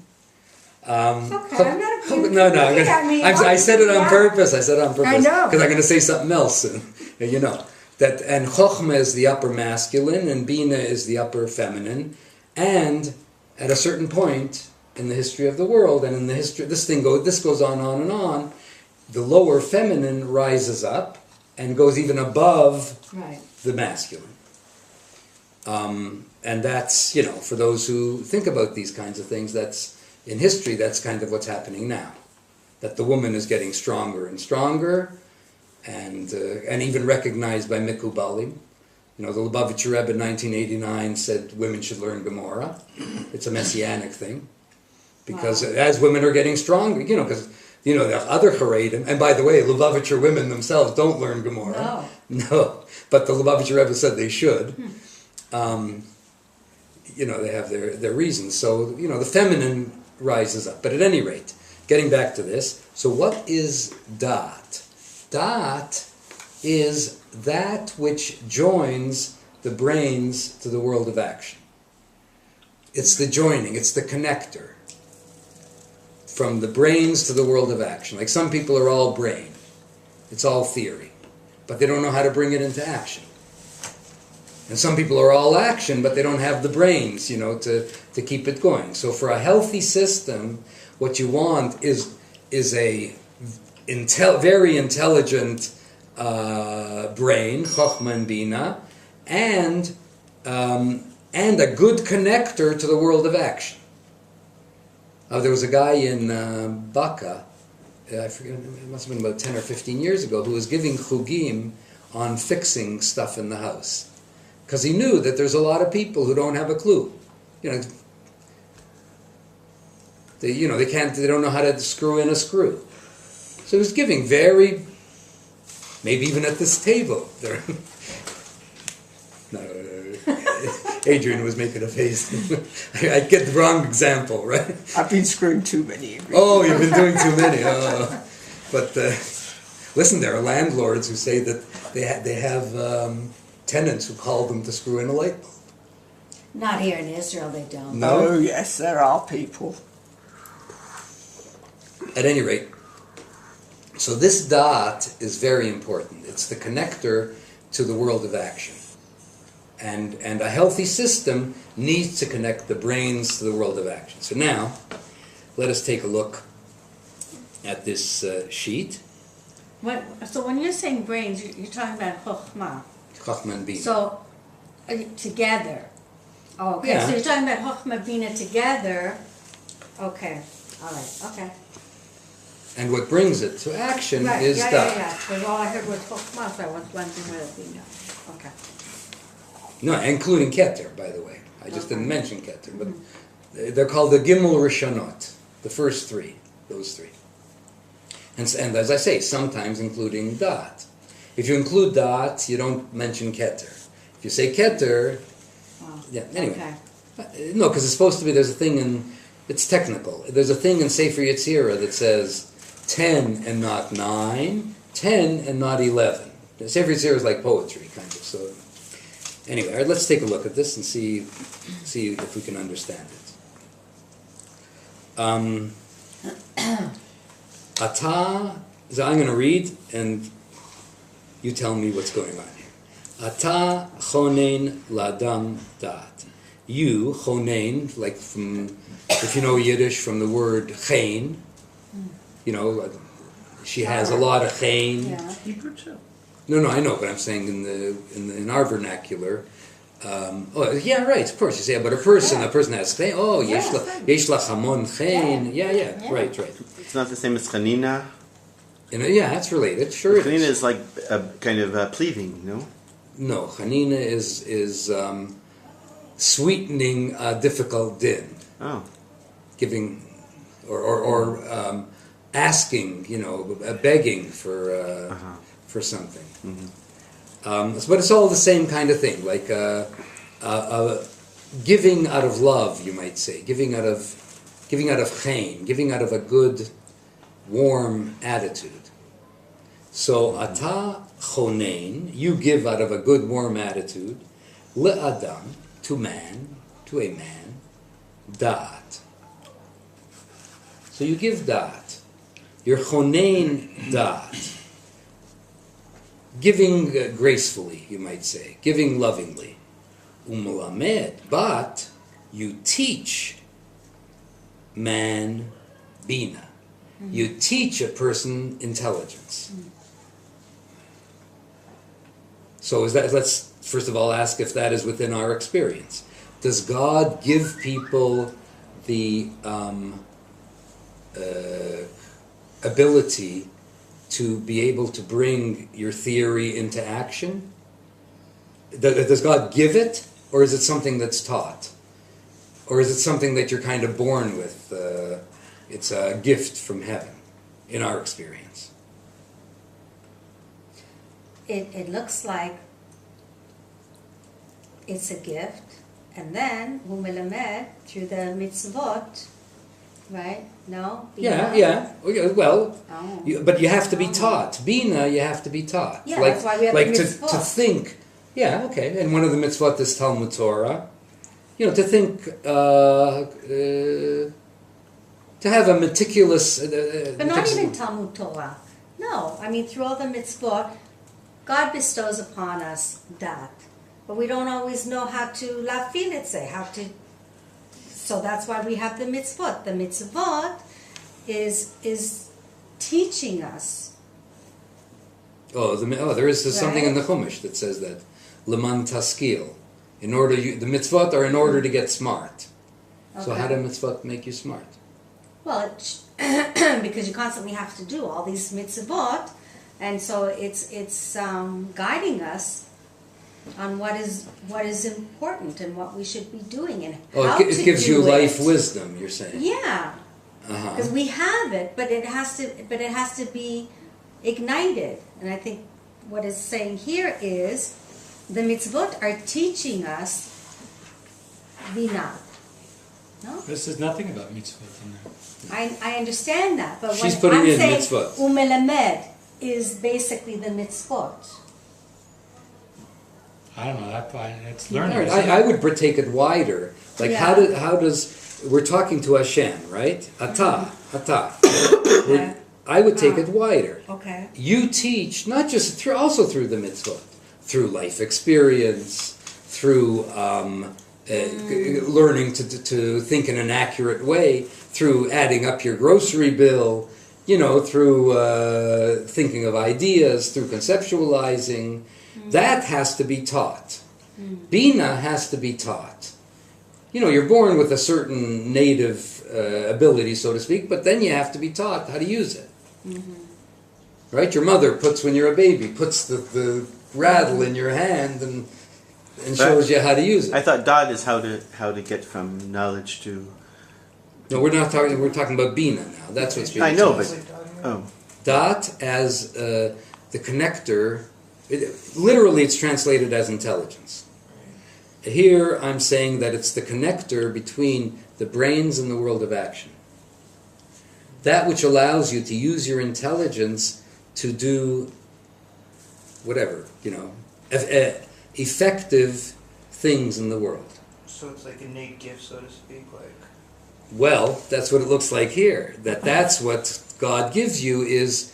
Okay, I'm not agreeing.
No, I said it on purpose. I know. Because I'm going to say something else. And Chochma is the upper masculine, and Bina is the upper feminine. And at a certain point in the history of the world, and in the history, this goes on and on. The lower feminine rises up and goes even above the masculine. And that's, for those who think about these kinds of things, that's, in history, that's kind of what's happening now. That the woman is getting stronger and stronger, and even recognized by Mikubalim. The Lubavitcher Rebbe in 1989 said women should learn Gemara. It's a messianic thing. Because as women are getting stronger, because, the other Haredim, and by the way, Lubavitcher women themselves don't learn Gemara. No. But the Lubavitcher Rebbe said they should. They have their reasons. So, the feminine rises up. But at any rate, getting back to this, so what is Da'at? Da'at is that which joins the brains to the world of action. It's the joining, it's the connector from the brains to the world of action. Like some people are all brain, it's all theory, but they don't know how to bring it into action. And some people are all action, but they don't have the brains, to keep it going. So for a healthy system, what you want is a very intelligent brain, Chochmah and Bina, and a good connector to the world of action. There was a guy in Baka, I forget, it must have been about 10 or 15 years ago, who was giving chugim on fixing stuff in the house. Because he knew that there's a lot of people who don't have a clue. They don't know how to screw in a screw. So he was giving maybe even at this table. Adrian was making a face. I get the wrong example, right?
I've been screwing too many.
Oh, you've been doing too many. Oh. But listen, there are landlords who say that they have tenants who call them to screw in a light bulb.
Not here in Israel, they don't.
No?
Oh, yes, there are people.
At any rate, so this dot is very important. It's the connector to the world of action. And a healthy system needs to connect the brains to the world of action. So now, let us take a look at this sheet.
So when you're saying brains, you're talking about Chochmah.
Chochmah and Bina.
So, together. Oh, okay.
Yeah.
So you're talking about Chochmah Bina together. Okay. All right. Okay.
And what brings it to action
Right.
is dot.
Because all I heard was Chochmah, so I was wondering where the Bina. Okay.
No, including Keter, by the way. I just didn't mention Keter, but they're called the Gimel Rishonot, the first three, those three. And as I say, sometimes including dot. If you include dot, you don't mention Keter. If you say Keter, yeah, anyway.
Okay.
No, because it's supposed to be, there's a thing it's technical. There's a thing in Sefer Yetzirah that says 10 and not 9, 10 and not 11. Sefer Yetzirah is like poetry, kind of, so... Anyway, all right, let's take a look at this and see if we can understand it. Ata, so I'm going to read, and you tell me what's going on here. Ata chonein ladam dat. You, chonein, like from, if you know Yiddish, from the word chen, she has a lot of chen.
Yeah.
Hebrew too.
No, I know, but I'm saying in our vernacular. Yeah, right. Of course, you say about a person. A person has chen. Oh, yesh la hamon chen. Yeah. Right.
It's not the same as chanina.
Yeah, that's related. Sure, it
Chanina
is.
is like a kind of pleading, no?
No, chanina is sweetening a difficult din.
Oh.
Giving or asking, begging for something.
Mm-hmm.
But it's all the same kind of thing, like giving out of love, you might say, giving out of chen, giving out of a good, warm attitude. So ata chonein, you give out of a good, warm attitude, le'adam, to a man, da'at. So you give da'at. You're chonein da'at. Giving gracefully, you might say, giving lovingly. Umelamed, but you teach man bina. You teach a person intelligence. So is that? Let's first of all ask if that is within our experience. Does God give people the ability to be able to bring your theory into action? Does God give it, or is it something that's taught? Or is it something that you're kind of born with? It's a gift from heaven, in our experience.
It looks like it's a gift, and then umelamed through the mitzvot, right? No?
Yeah. Well,
Oh.
but you have to be taught. Bina, you have to be taught.
Yeah, that's why we have
like
the
to
mitzvot.
think. Yeah, okay. And one of the mitzvot is Talmud Torah. To think, to have a meticulous.
But not even Talmud Torah. No, I mean through all the mitzvot, God bestows upon us that, but we don't always know how to lafil it, how to. So that's why we have the mitzvot. The mitzvot is teaching us.
There is something in the Chumash that says that leman taskil. The mitzvot are in order to get smart. So how do mitzvot make you smart?
Well, because you constantly have to do all these mitzvot, and so it's guiding us on what is important and what we should be doing and how to do it.
It gives you life wisdom. You're saying.
Yeah, because we have it, but it has to be ignited. And I think what it's saying here is the mitzvot are teaching us Bina. No?
This is nothing about mitzvot in there.
I understand that, but
She's
when
putting
I'm
in
saying
mitzvot.
umelamed is basically the mitzvot.
I don't know. It's
All
learning.
right,
isn't it?
I would take it wider. Like how does we're talking to Hashem, right? Ata.
Okay.
I would take it wider.
Okay.
You teach not just also through the mitzvot, through life experience, through learning to think in an accurate way, through adding up your grocery bill, through thinking of ideas, through conceptualizing. That has to be taught. Bina has to be taught. You're born with a certain native ability, so to speak, but then you have to be taught how to use it. Right? Your mother when you're a baby, puts the rattle in your hand and shows you how to use it.
I thought dot is how to get from knowledge to.
No, we're not talking. We're talking about Bina now. That's what's being
I know,
taught.
but
Dot as the connector. Literally, it's translated as intelligence. Here, I'm saying that it's the connector between the brains and the world of action. That which allows you to use your intelligence to do whatever, effective things in the world.
So it's like innate gift, so to speak, like.
Well, that's what it looks like here. That's what God gives you is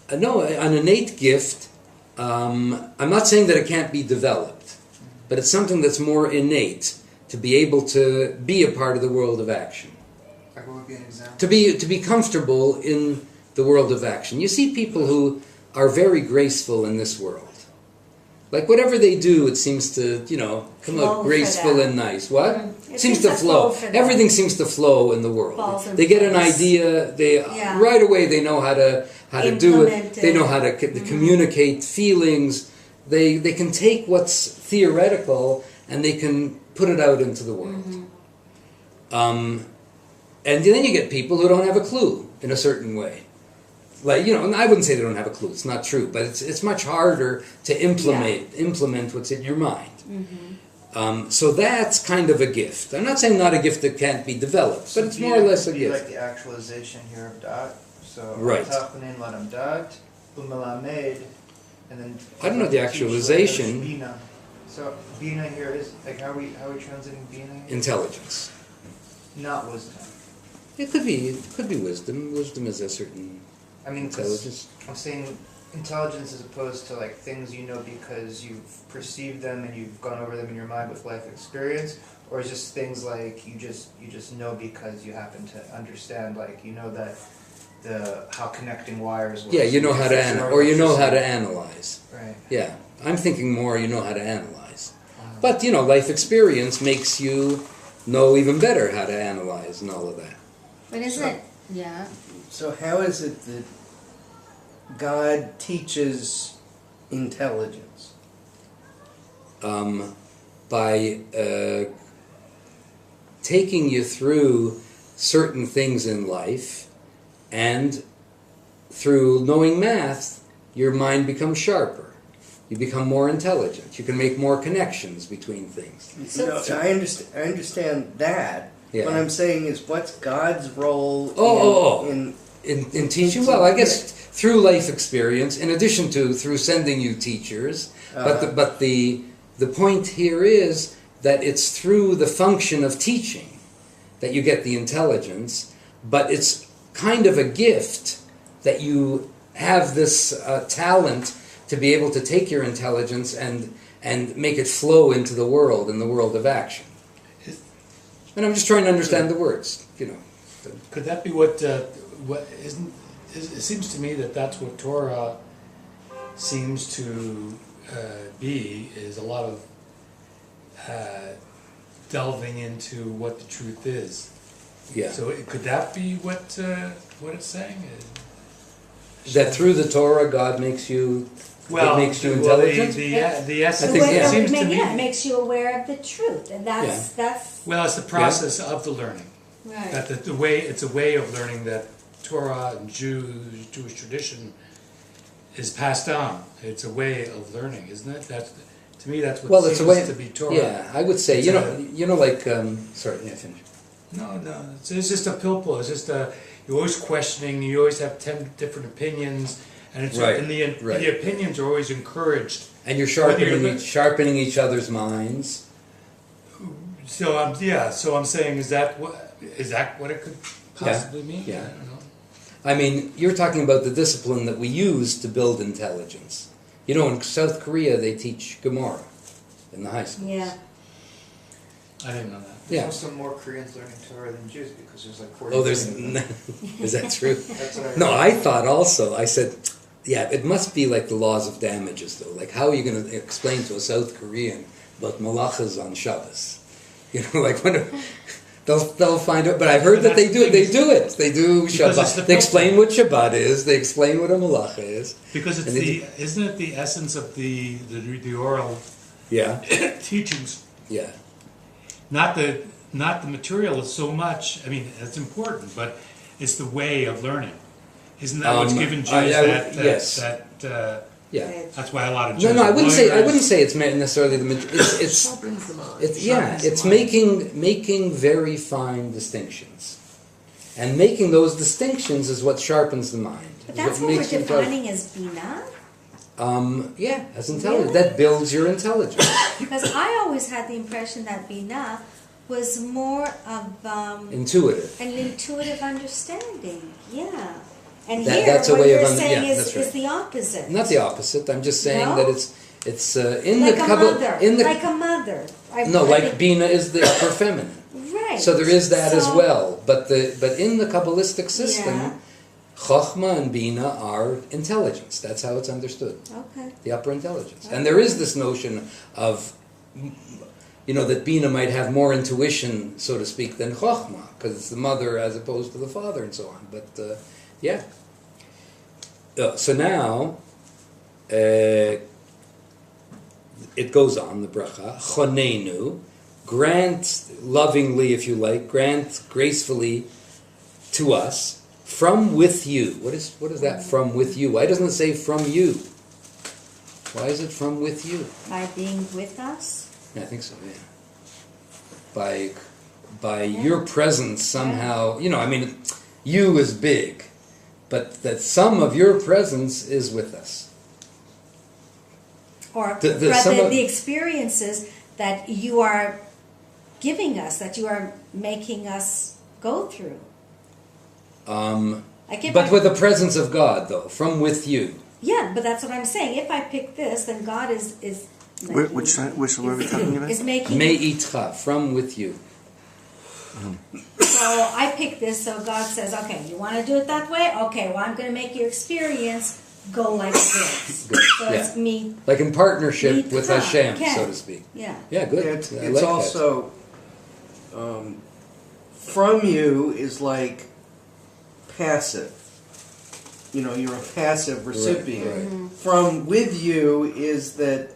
an innate gift. I'm not saying that it can't be developed, but it's something that's more innate to be able to be a part of the world of action.
Like what would be an example?
To be comfortable in the world of action. You see people who are very graceful in this world. Like whatever they do, it seems to, come
Flow
out
for
graceful
them.
and nice. What?
It
Seems to flow.
for them.
Everything seems to flow in the world.
Falls in
They get an
place.
idea. They
Yeah.
right away they know how to do it.
Implement
They know
it.
how to communicate feelings. They can take what's theoretical and they can put it out into the world. And then you get people who don't have a clue in a certain way. Like, and I wouldn't say they don't have a clue. It's not true, but it's much harder to implement what's in your mind. So that's kind of a gift. I'm not saying not a gift that can't be developed, but it's more or less a gift.
Like the actualization here of dot. So
Right.
Atachanin ladam dot, umelamed, and then.
I don't know the
teach
actualization.
Bina. So bina here is like how are we translating bina?
Intelligence.
Not wisdom.
It could be wisdom. Wisdom is a certain
I mean, 'cause
intelligence.
I'm saying intelligence as opposed to like things you know because you've perceived them and you've gone over them in your mind with life experience, or is just things like you just know because you happen to understand, like that how connecting wires work.
Yeah, you know how to analyze.
Right.
Yeah, I'm thinking more you know how to analyze. But, life experience makes you know even better how to analyze and all of that.
But isn't it? Yeah.
So how is it that God teaches intelligence?
By taking you through certain things in life, and through knowing math, your mind becomes sharper. You become more intelligent. You can make more connections between things.
So I understand that.
Yeah.
What I'm saying is, what's God's role in
In teaching, well, I guess through life experience, in addition to through sending you teachers, but the point here is that it's through the function of teaching that you get the intelligence, but it's kind of a gift that you have this talent to be able to take your intelligence and make it flow into the world, in the world of action. And I'm just trying to understand the words,
Could that be what isn't? It seems to me that that's what Torah seems to be, is a lot of delving into what the truth is.
Yeah.
So could that be what it's saying?
That through the Torah, God makes you intelligent?
The essence,
think,
it seems to me.
It makes you aware of the truth, and that's
Well, it's the process of the learning.
right.
That it's a way of learning that Torah and Jewish tradition is passed on. It's a way of learning, isn't it? To me, that's what
it's a
seems
way
to be Torah.
Yeah, I would say, sorry, yeah, finish.
No, it's just a pilpul. It's just you're always questioning. You always have 10 different opinions, and it's
Right,
and the opinions are always encouraged.
And you're sharpening each other's minds.
So I'm saying, is that what it could possibly mean?
Yeah.
I don't know.
I mean, you're talking about the discipline that we use to build intelligence. In South Korea, they teach Gemara in the high schools.
Yeah.
I didn't know that.
Yeah.
There's also more Koreans learning Torah than Jews because there's like 40
Oh,
million of them.
is that true?
That's what I
No,
heard.
I thought also, I said, yeah, it must be like the laws of damages, though. Like, how are you going to explain to a South Korean about malachas on Shabbos? When they'll find out. But I've heard that they do it. They do it. They do Shabbat. They explain what Shabbat is. They explain what a malacha is.
Because it's isn't it the essence of the oral teachings?
Yeah.
Not the material so much. I mean, it's important, but it's the way of learning. Isn't that what's given Jews
yes. Yeah.
That's why a lot of Jews.
No, I wouldn't say it's necessarily the. It's making very fine distinctions, and making those distinctions is what sharpens the mind.
But that's what we're defining as bina.
As intelligence. That builds your intelligence.
Because I always had the impression that bina was more of
Intuitive.
an intuitive understanding. Yeah. And
That's a
what
way of
you're saying
that's
is
right.
the opposite.
Not the opposite. I'm just saying
No?
that it's in
like
the
a
Kabbalah.
mother. Like a mother.
Bina is the upper feminine.
Right.
So there is that as well. But in the Kabbalistic system,
Yeah.
Chokhmah and Bina are intelligence. That's how it's understood.
Okay.
The upper intelligence. And there is this notion of, that Bina might have more intuition, so to speak, than Chokhmah, because it's the mother as opposed to the father and so on. But, yeah. So now, it goes on, the bracha, Chonenu, grant lovingly, if you like, grant gracefully to us, from with you. What is that, from with you? Why doesn't it say from you? Why is it from with you?
By being with us.
Yeah, I think so, yeah. By your presence somehow, you is big, but that some of your presence is with us.
Or
the
experiences that you are giving us, that you are making us go through.
With the presence of God, though, from with you.
Yeah, but that's what I'm saying. If I pick this, then God is
Which were we talking about?
Is making
Me'itcha, from with you.
So I picked this, so God says, okay, you want to do it that way? Okay, well, I'm going to make your experience go like this.
Good.
So
Yeah.
it's me.
Like in partnership
Meet
with
the
Hashem,
okay.
so to speak.
Yeah.
Yeah, good.
It's,
I
it's
like that.
also from you is like passive. You know, you're a passive recipient.
right.
From with you is that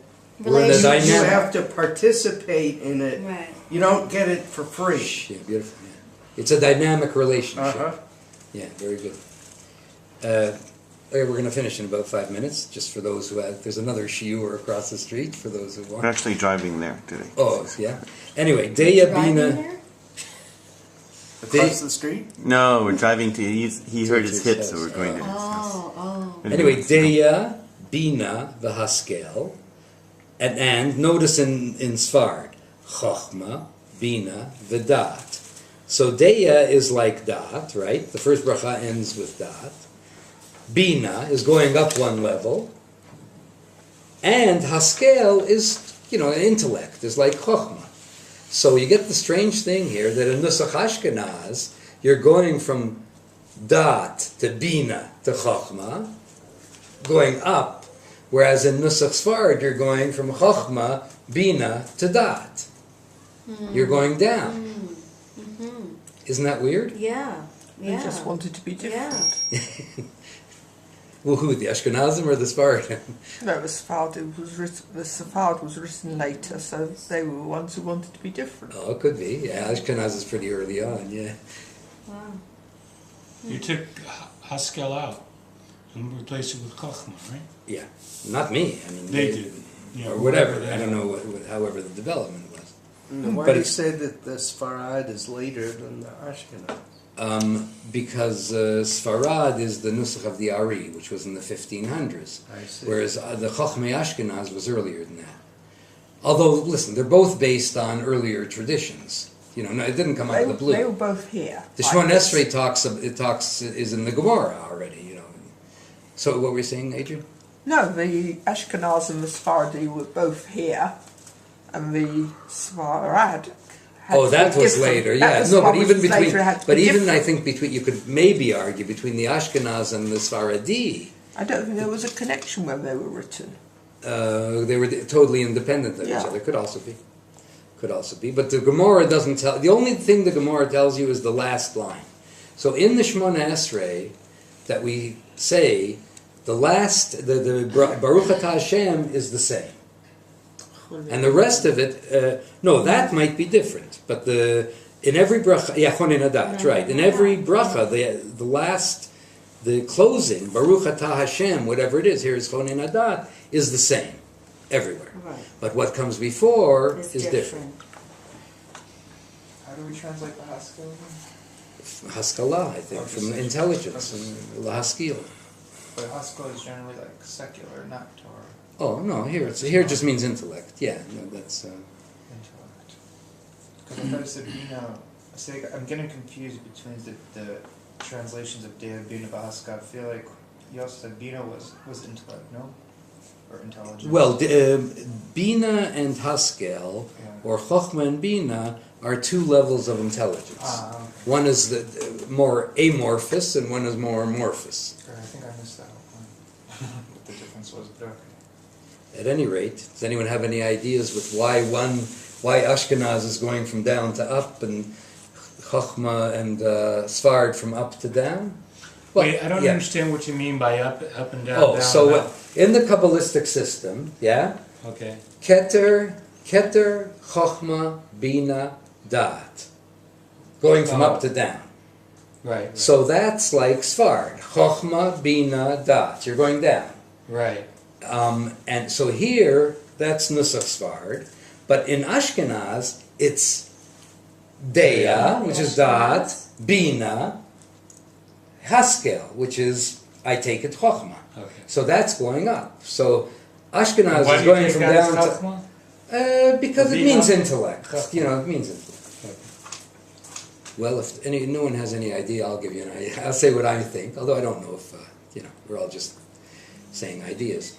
We're in the
you
dynamic.
have to participate in it.
Right.
You don't get it for free.
Yeah, beautiful. Yeah. It's a dynamic relationship.
Uh-huh.
Yeah, very good. Okay, we're going to finish in about 5 minutes, just for those who have. There's another shiur across the street for those who
We're
want.
actually driving there today.
Oh, yeah. Anyway, Deya
Driving
Bina.
there?
Across the street?
No, we're driving to. He hurt his hip, so we're going to his house.
Oh,
Anyway, Deya Bina v'Haskel, and notice in Sfard, Chochma, Bina, v'Dat. So Deya is like Dat, right? The first bracha ends with Dat. Bina is going up one level, and Haskel is, intellect, is like Chochma. So you get the strange thing here that in Nusach Ashkenaz, you're going from Dat to Bina to Chochma, going up, whereas in Nusach Sfard, you're going from Chochma, Bina to Dat. You're going down. Isn't that weird?
yeah.
They
Yeah.
just wanted to be different.
Well, who, the Ashkenazim or the Sfardim?
No, the Sephard was written later, so they were the ones who wanted to be different.
Oh, it could be. Yeah, Ashkenaz is pretty early on, yeah.
Wow.
You took Haskel out and replaced it with Chochmah, right?
Yeah. Not me. I mean,
They did. Yeah,
or whatever.
they
I don't
did.
know, however the development was.
Why
But
do you
it's-
say that the Sfarad is later than the Ashkenaz?
Because Sfarad is the Nusach of the Ari, which was in the 1500s.
I see.
Whereas the Chochmei Ashkenaz was earlier than that. Although, listen, they're both based on earlier traditions. No, it didn't come out of the blue.
They were both here.
The
Like
Shemon
this.
Esrei is in the Gemara already. So what were you saying, Adrian?
No, the Ashkenaz and the Sephardi were both here, and the Sfarad. had
Oh,
to
that
be
was
different.
later.
That
Yeah,
was
no,
what
but
was
even between,
later, it had to
but
be
even
different.
I think you could maybe argue between the Ashkenaz and the Sfaradi.
I don't think there was a connection when they were written.
They were totally independent of
Yeah.
each other. Could also be. But the Gemara doesn't tell. The only thing the Gemara tells you is the last line. So in the Shemona Esrei that we say, the Baruch Atah Hashem is the same, and the rest of it, no, that might be different. But in every bracha, Chonin Adat, right? In every bracha, the closing Baruch Atah Hashem, whatever it is, here is Chonin Adat, is the same everywhere.
Right.
But what comes before
It's
is different.
How do we translate the Haskell?
Haskalah, I think, from intelligence and lahaskil.
But Haskell is generally like secular, not Torah.
Oh no, here it just means intellect. Yeah, no, that's.
Intellect. Because I thought it said Bina. I'm getting confused between the translations of Dea Bina Haskell. I feel like you also said Bina was intellect, no? Or intelligence.
Well, Bina and Haskel,
Yeah.
or Chochma and Bina, are two levels of intelligence.
Okay.
One is the more amorphous, and one is more amorphous.
I think I missed that whole point. What the difference was, but okay.
At any rate, does anyone have any ideas with why Ashkenaz is going from down to up, and Chochma and Sfard from up to down? Well,
Wait, I don't
yeah.
understand what you mean by up and down.
Oh,
down,
so
and up.
in the Kabbalistic system, yeah,
Okay.
Keter, Chochma, Bina, Dat, going from up to down.
Right.
So that's like Sfard, Chochma, Bina, Dat. You're going down.
Right.
And so here, that's Nusach Sfard. But in Ashkenaz, it's Deya, which is Dat, Bina, Haskel, which is, I take it, Chochma.
Okay.
So that's going up. So Ashkenaz
Why
is
do you
going
take
from
that as
down to...
Chochmah?
Because it
Bina?
means intellect.
Chochma.
It means intellect. Well, if no one has any idea, I'll give you an idea. I'll say what I think, although I don't know if, we're all just saying ideas.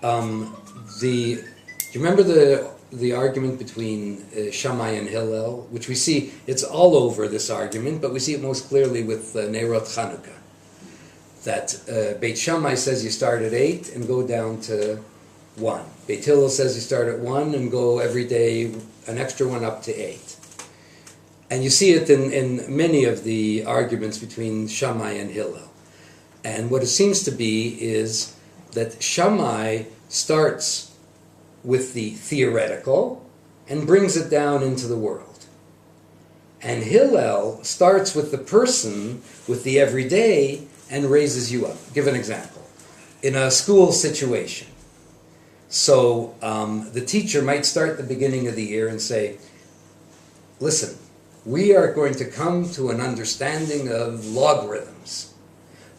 Do you remember the the argument between Shammai and Hillel, which we see, it's all over this argument, but we see it most clearly with Neirot Chanukah. That Beit Shammai says you start at 8 and go down to 1. Beit Hillel says you start at 1 and go every day an extra one up to 8. And you see it in many of the arguments between Shammai and Hillel. And what it seems to be is that Shammai starts with the theoretical and brings it down into the world. And Hillel starts with the person, with the everyday, and raises you up. Give an example. In a school situation. So the teacher might start at the beginning of the year and say, listen, we are going to come to an understanding of logarithms.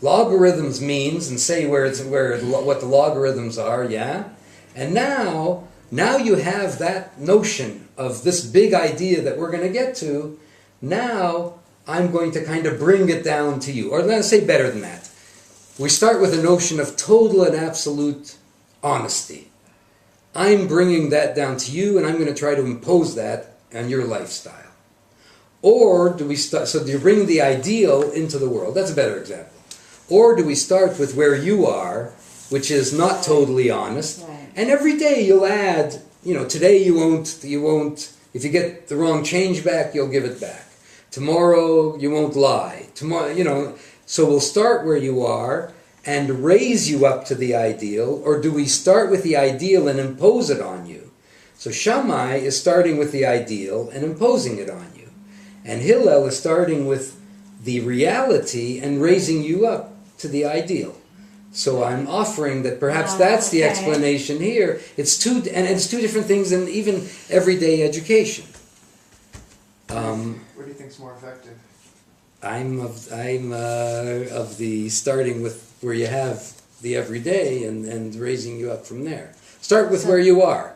Logarithms means, and say what the logarithms are, yeah? And now you have that notion of this big idea that we're going to get to. Now I'm going to kind of bring it down to you. Or let's say better than that. We start with a notion of total and absolute honesty. I'm bringing that down to you, and I'm going to try to impose that on your lifestyle. Or do we start, so you bring the ideal into the world. That's a better example. Or do we start with where you are, which is not totally honest, and every day you'll add, today you won't, if you get the wrong change back, you'll give it back. Tomorrow you won't lie. Tomorrow, so we'll start where you are and raise you up to the ideal, or do we start with the ideal and impose it on you? So Shammai is starting with the ideal and imposing it on you. And Hillel is starting with the reality and raising you up to the ideal. So I'm offering that perhaps that's the explanation here. It's two different things in even everyday education.
What do you think's more effective?
I'm of the starting with where you have the everyday and raising you up from there. Start with where you are.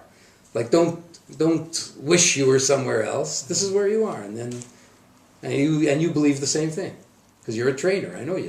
Like don't wish you were somewhere else. This is where you are, and you believe the same thing because you're a trainer. I know you.